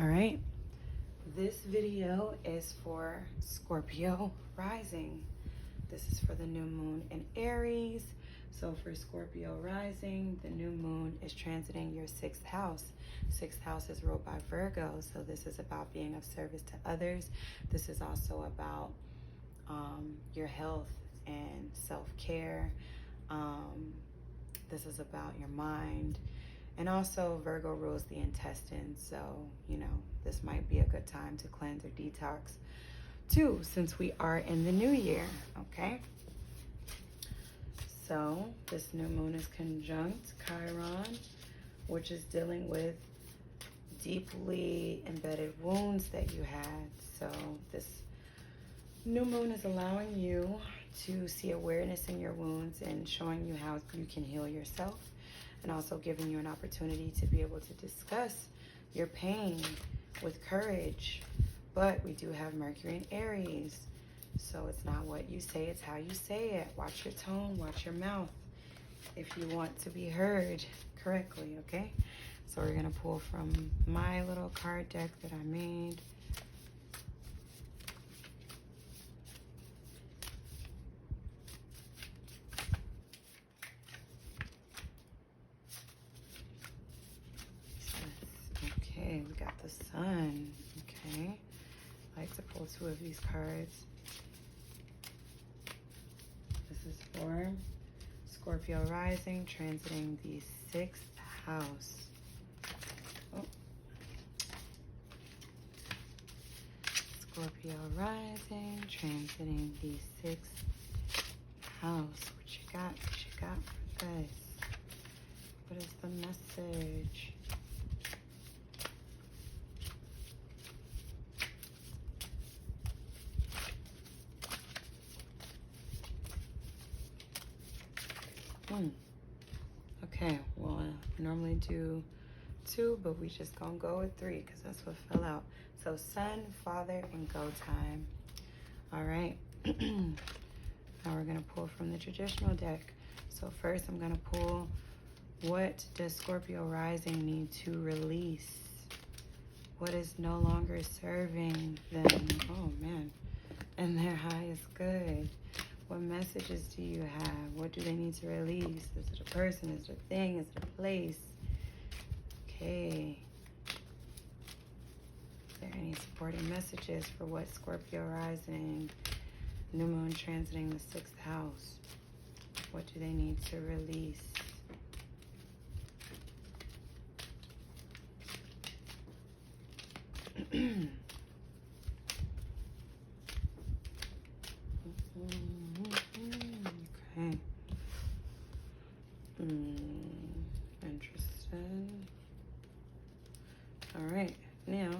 All right, this video is for Scorpio Rising. This is for the new moon in Aries. So for Scorpio Rising, the new moon is transiting your 6th house. 6th house is ruled by Virgo, so this is about being of service to others. This is also about your health and self-care. This is about your mind. And also Virgo rules the intestines, so, this might be a good time to cleanse or detox too, since we are in the new year, okay? So this new moon is conjunct Chiron, which is dealing with deeply embedded wounds that you had. So this new moon is allowing you to see awareness in your wounds and showing you how you can heal yourself, and also giving you an opportunity to be able to discuss your pain with courage. But we do have Mercury in Aries, so it's not what you say, it's how you say it. Watch your tone, watch your mouth if you want to be heard correctly, okay? So we're gonna pull from my little card deck that I made. Okay, we got the Sun. Okay, I like to pull 2 of these cards. This is for Scorpio Rising, transiting the 6th house. Oh. Scorpio Rising, transiting the 6th house. What you got? What you got for this? What is the message? Okay, well, I normally do 2, but we just gonna go with 3 because that's what fell out. So Sun, Father, and Go time. All right. Now we're gonna pull from the traditional deck. So first I'm gonna pull, what does Scorpio Rising need to release? What is no longer serving them? Oh man, and their highest good. What messages do you have? What do they need to release? Is it a person? Is it a thing? Is it a place? Okay. Is there any supporting messages for what Scorpio Rising, new moon transiting the 6th house? What do they need to release? Okay. Interesting. All right. Now,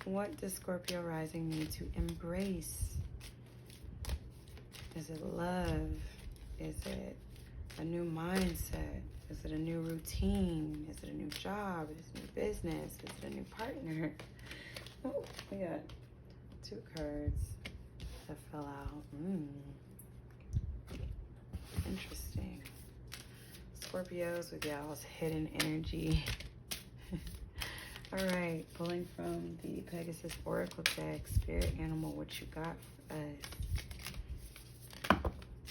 what does Scorpio Rising need to embrace? Is it love? Is it a new mindset? Is it a new routine? Is it a new job? Is it a new business? Is it a new partner? Oh, we got 2 cards that fell out. Interesting. Scorpios with y'all's hidden energy. All right, pulling from the Pegasus Oracle deck, Spirit Animal, what you got for us?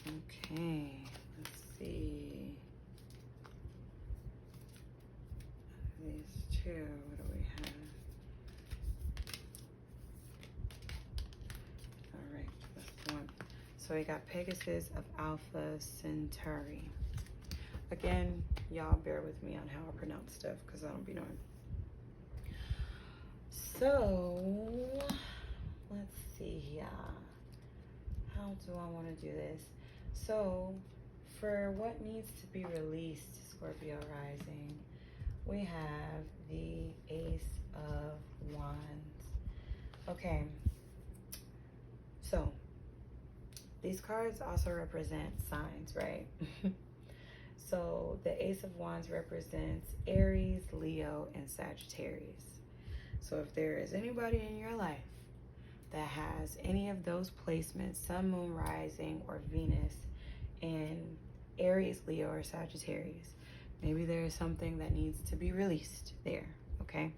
Okay, let's see. These 2, what do we have? All right, that's the one. So we got Pegasus of Alpha Centauri. Again, y'all bear with me on how I pronounce stuff because I don't be knowing. So, let's see here. How do I want to do this? So, for what needs to be released, Scorpio Rising, we have the Ace of Wands. Okay. So, these cards also represent signs, right? So the Ace of Wands represents Aries, Leo, and Sagittarius. So if there is anybody in your life that has any of those placements, Sun, Moon, Rising, or Venus in Aries, Leo, or Sagittarius, maybe there is something that needs to be released there, okay?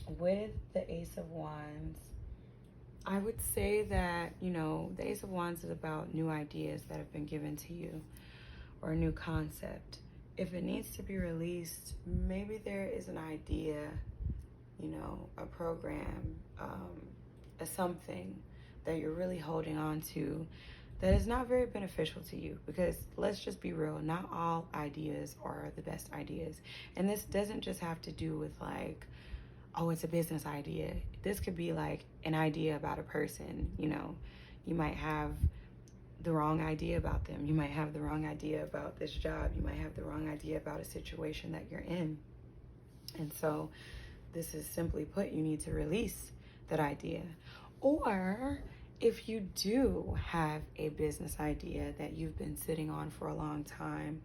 With the Ace of Wands, I would say that, you know, the Ace of Wands is about new ideas that have been given to you or a new concept. If it needs to be released, maybe there is an idea, you know, a program, a something that you're really holding on to that is not very beneficial to you, because let's just be real, not all ideas are the best ideas. And this doesn't just have to do with like, oh, it's a business idea. This could be like an idea about a person. You know, you might have the wrong idea about them. You might have the wrong idea about this job. You might have the wrong idea about a situation that you're in. And so this is simply put, you need to release that idea. Or if you do have a business idea that you've been sitting on for a long time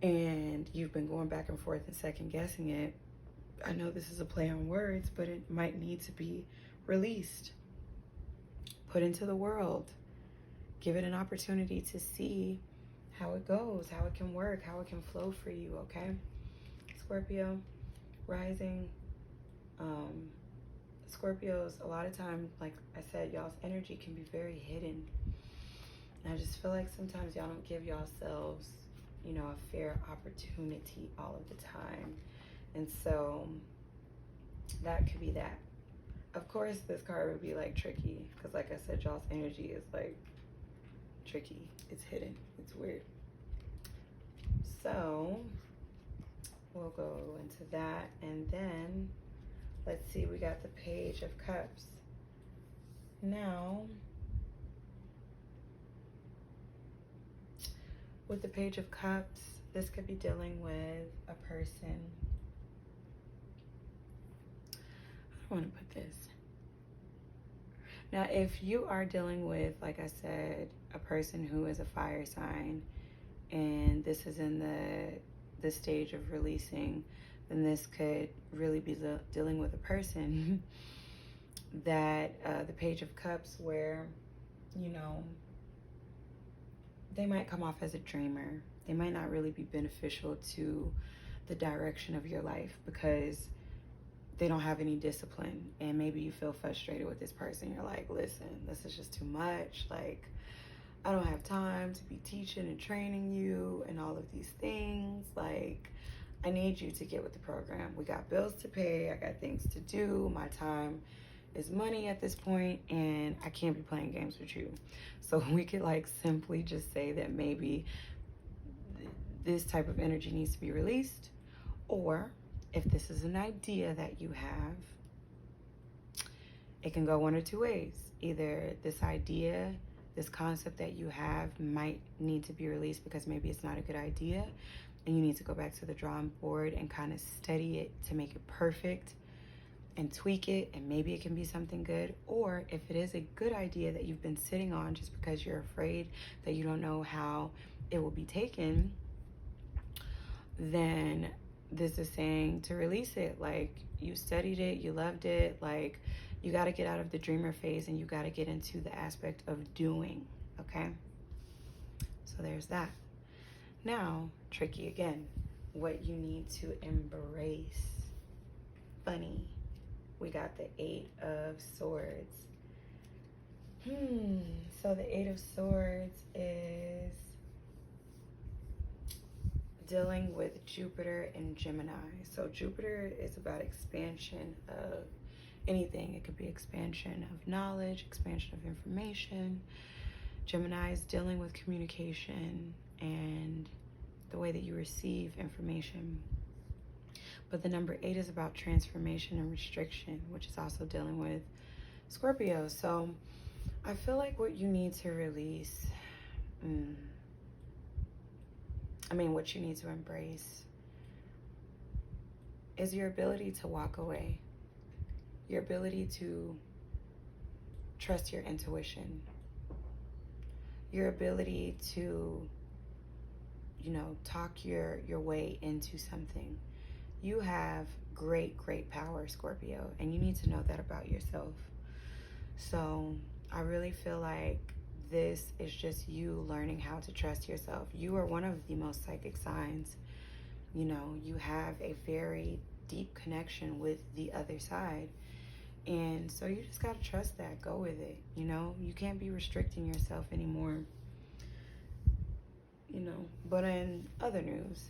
and you've been going back and forth and second guessing it, I know this is a play on words, but it might need to be released, put into the world, give it an opportunity to see how it goes, how it can work, how it can flow for you, okay? Scorpio Rising, Scorpios, a lot of times, like I said, y'all's energy can be very hidden. And I just feel like sometimes y'all don't give yourselves, you know, a fair opportunity all of the time. And so that could be that. Of course, this card would be like tricky, because like I said, y'all's energy is like tricky. It's hidden. It's weird. So we'll go into that. And then let's see, we got the Page of Cups. Now, with the Page of Cups, this could be dealing with a person. I want to put this. Now, if you are dealing with, like I said, a person who is a fire sign, and this is in the stage of releasing, then this could really be dealing with a person that the Page of Cups, where, you know, they might come off as a dreamer. They might not really be beneficial to the direction of your life because they don't have any discipline. And maybe you feel frustrated with this person. You're like, listen, this is just too much. Like, I don't have time to be teaching and training you and all of these things. Like, I need you to get with the program. We got bills to pay. I got things to do. My time is money at this point, and I can't be playing games with you. So we could like simply just say that maybe this type of energy needs to be released. Or if this is an idea that you have, it can go one or two ways. Either this idea, this concept that you have might need to be released because maybe it's not a good idea and you need to go back to the drawing board and kind of study it to make it perfect and tweak it, and maybe it can be something good. Or if it is a good idea that you've been sitting on just because you're afraid that you don't know how it will be taken, then this is saying to release it. Like, you studied it, you loved it, like, you got to get out of the dreamer phase and you got to get into the aspect of doing, okay? So there's that. Now, tricky again, what you need to embrace. Funny, we got the 8 of Swords. So the 8 of Swords is dealing with Jupiter and Gemini. So Jupiter is about expansion of anything. It could be expansion of knowledge, expansion of information. Gemini is dealing with communication and the way that you receive information. But the number 8 is about transformation and restriction, which is also dealing with Scorpio. So I feel like what you need to release, what you need to embrace is your ability to walk away, your ability to trust your intuition, your ability to, talk your way into something. You have great, great power, Scorpio, and you need to know that about yourself. So I really feel like this is just you learning how to trust yourself. You are one of the most psychic signs. You have a very deep connection with the other side. And so you just got to trust that. Go with it. You know, you can't be restricting yourself anymore. You know, but in other news,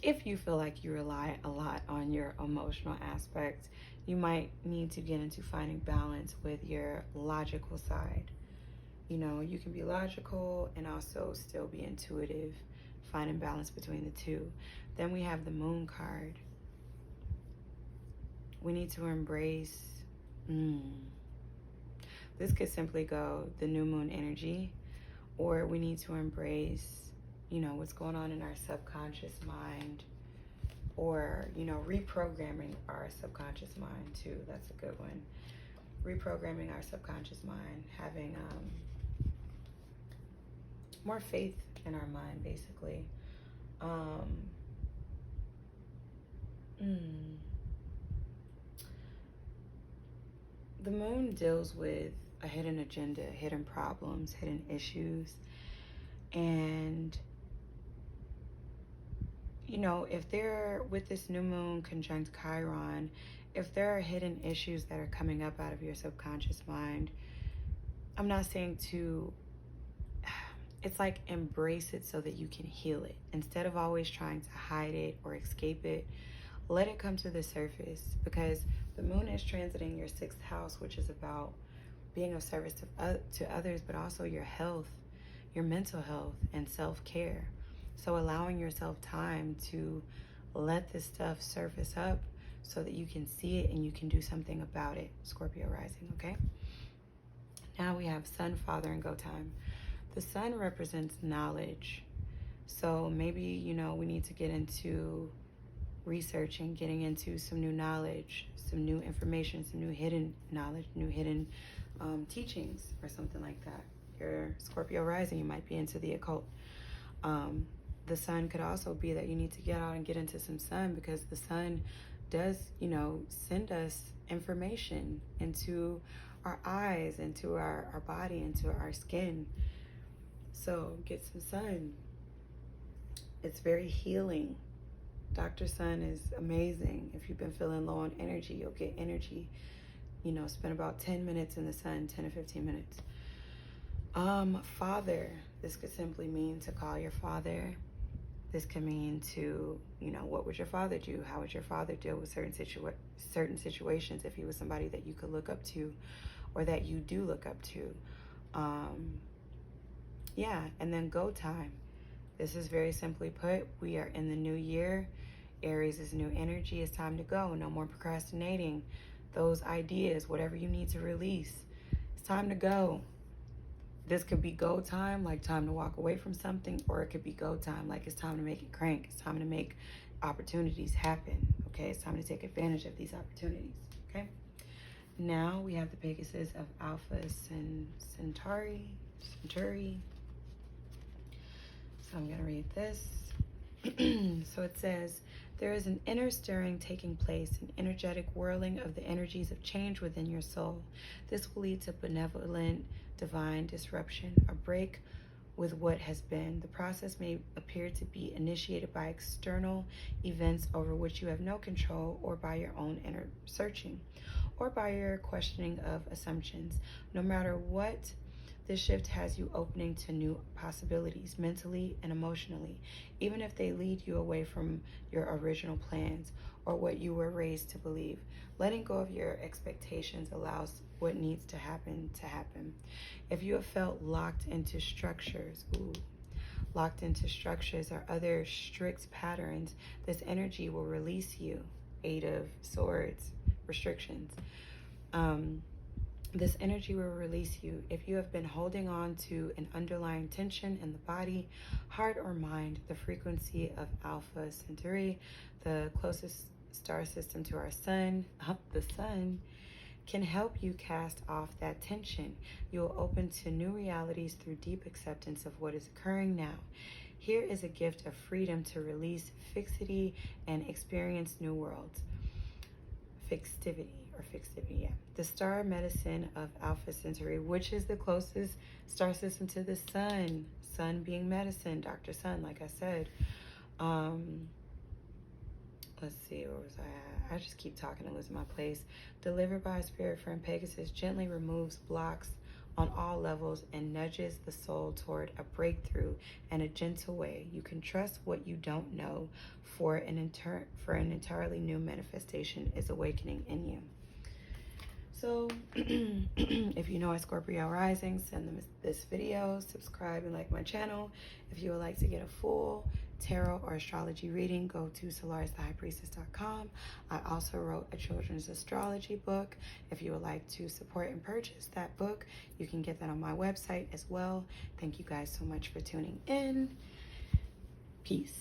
if you feel like you rely a lot on your emotional aspect, you might need to get into finding balance with your logical side. You know, you can be logical and also still be intuitive, finding balance between the two. Then we have the moon card. We need to embrace, this could simply go the new moon energy, or we need to embrace, you know, what's going on in our subconscious mind, or, you know, reprogramming our subconscious mind too. That's a good one. Reprogramming our subconscious mind, having more faith in our mind, basically. The moon deals with a hidden agenda, hidden problems, hidden issues. And, you know, if they're with this new moon conjunct Chiron, if there are hidden issues that are coming up out of your subconscious mind, I'm not saying to, it's like embrace it so that you can heal it. Instead of always trying to hide it or escape it, let it come to the surface, because the moon is transiting your 6th house, which is about being of service to others, but also your health, your mental health, and self-care. So allowing yourself time to let this stuff surface up so that you can see it and you can do something about it. Scorpio rising, okay? Now we have Sun, Father, and Go time. The Sun represents knowledge. So maybe, you know, we need to get into researching, getting into some new knowledge, some new information, some new hidden knowledge, new hidden teachings, or something like that. You're Scorpio rising, you might be into the occult. The Sun could also be that you need to get out and get into some sun, because the sun does, you know, send us information into our eyes, into our body, into our skin. So get some sun. It's very healing. Dr. Sun is amazing. If you've been feeling low on energy, you'll get energy. You know, spend about 10 minutes in the sun, 10 to 15 minutes. Father, this could simply mean to call your father. This could mean to, you know, what would your father do? How would your father deal with certain situations if he was somebody that you could look up to, or that you do look up to? Yeah, and then go time. This is very simply put, we are in the new year. Aries is new energy. It's time to go. No more procrastinating. Those ideas, whatever you need to release, it's time to go. This could be go time, like time to walk away from something, or it could be go time, like it's time to make it crank. It's time to make opportunities happen, okay? It's time to take advantage of these opportunities, okay? Now we have the Pegasus of Alpha Centauri. So I'm going to read this. So it says, there is an inner stirring taking place, an energetic whirling of the energies of change within your soul. This will lead to benevolent, divine disruption, a break with what has been. The process may appear to be initiated by external events over which you have no control, or by your own inner searching, or by your questioning of assumptions. No matter what, this shift has you opening to new possibilities, mentally and emotionally, even if they lead you away from your original plans or what you were raised to believe. Letting go of your expectations allows what needs to happen to happen. If you have felt locked into structures, locked into structures or other strict patterns, this energy will release you. 8 of Swords, restrictions. This energy will release you. If you have been holding on to an underlying tension in the body, heart, or mind, the frequency of Alpha Centauri, the closest star system to our sun, the sun, can help you cast off that tension. You will open to new realities through deep acceptance of what is occurring now. Here is a gift of freedom to release fixity and experience new worlds. Fixtivity, yeah. The star medicine of Alpha Centauri, which is the closest star system to the sun. Sun being medicine, Dr. Sun, like I said. let's see, where was I at? I just keep talking and losing my place. Delivered by a spirit friend, Pegasus gently removes blocks on all levels and nudges the soul toward a breakthrough in a gentle way. You can trust what you don't know, for an entirely new manifestation is awakening in you. So if you know a Scorpio Rising, send them this video, subscribe and like my channel. If you would like to get a full tarot or astrology reading, go to solaristhehighpriestess.com. I also wrote a children's astrology book. If you would like to support and purchase that book, you can get that on my website as well. Thank you guys so much for tuning in. Peace.